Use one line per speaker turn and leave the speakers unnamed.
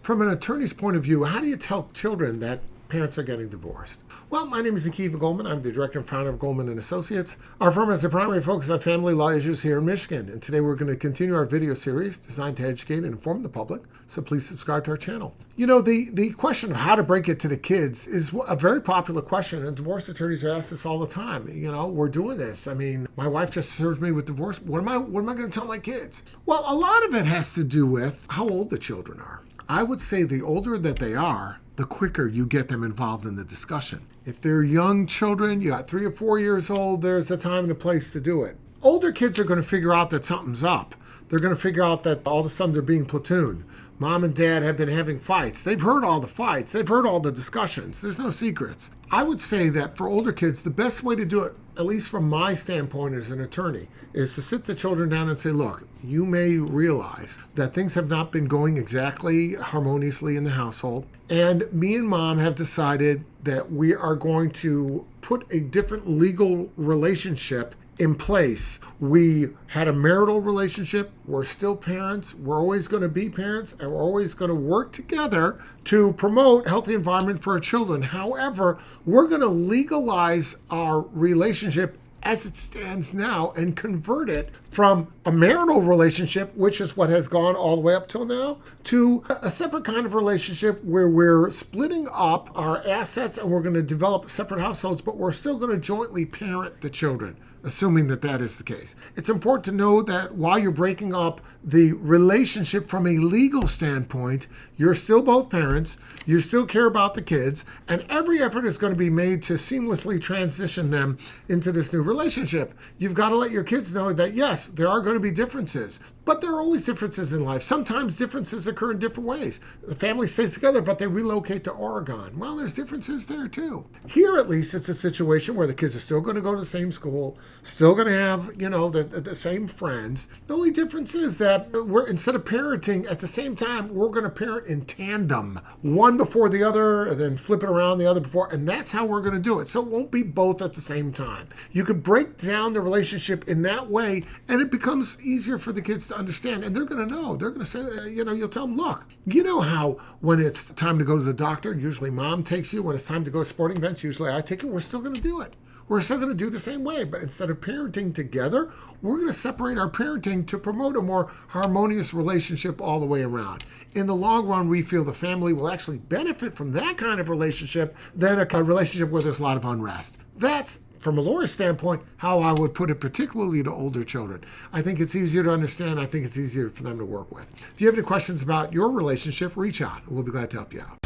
From an attorney's point of view, how do you tell children that parents are getting divorced? Well, my name is Goldman. I'm the director and founder of Goldman and Associates. Our firm has a primary focus on family law issues here in Michigan. And today we're going to continue our video series designed to educate and inform the public. So please subscribe to our channel. You know, the question of how to break it to the kids is a very popular question. And divorce attorneys are asked this all the time. You know, we're doing this. I mean, my wife just served me with divorce. What am I going to tell my kids? Well, a lot of it has to do with how old the children are. I would say the older that they are, the quicker you get them involved in the discussion. If they're young children, you got 3 or 4 years old, there's a time and a place to do it. Older kids are going to figure out that something's up. They're going to figure out that all of a sudden they're being platooned. Mom and dad have been having fights. They've heard all the fights. They've heard all the discussions. There's no secrets. I would say that for older kids, the best way to do it, at least from my standpoint as an attorney, is to sit the children down and say, look, you may realize that things have not been going exactly harmoniously in the household. And me and mom have decided that we are going to put a different legal relationship in place. We had a marital relationship. We're still parents. We're always going to be parents, and we're always going to work together to promote a healthy environment for our children. However, we're going to legalize our relationship as it stands now and convert it from a marital relationship, which is what has gone all the way up till now, to a separate kind of relationship where we're splitting up our assets and we're going to develop separate households, but we're still going to jointly parent the children, assuming that that is the case. It's important to know that while you're breaking up the relationship from a legal standpoint, you're still both parents, you still care about the kids, and every effort is going to be made to seamlessly transition them into this new relationship. You've got to let your kids know that, yes, there are going to be differences, but there are always differences in life. Sometimes differences occur in different ways. The family stays together, but they relocate to Oregon. Well, there's differences there too. Here, at least, it's a situation where the kids are still going to go to the same school, still going to have, you know, the same friends. The only difference is that we're, instead of parenting at the same time, we're going to parent in tandem, one before the other, and then flip it around the other before, and that's how we're going to do it. So it won't be both at the same time. You could break down the relationship in that way, and it becomes easier for the kids to understand, and they're going to know. They're going to say, you know, you'll tell them, look, you know how when it's time to go to the doctor, usually mom takes you. When it's time to go to sporting events, usually I take you. We're still going to do it. We're still going to do the same way, but instead of parenting together, we're going to separate our parenting to promote a more harmonious relationship all the way around. In the long run, we feel the family will actually benefit from that kind of relationship than a relationship where there's a lot of unrest. That's, from a lawyer's standpoint, how I would put it, particularly to older children. I think it's easier to understand. I think it's easier for them to work with. If you have any questions about your relationship, reach out. We'll be glad to help you out.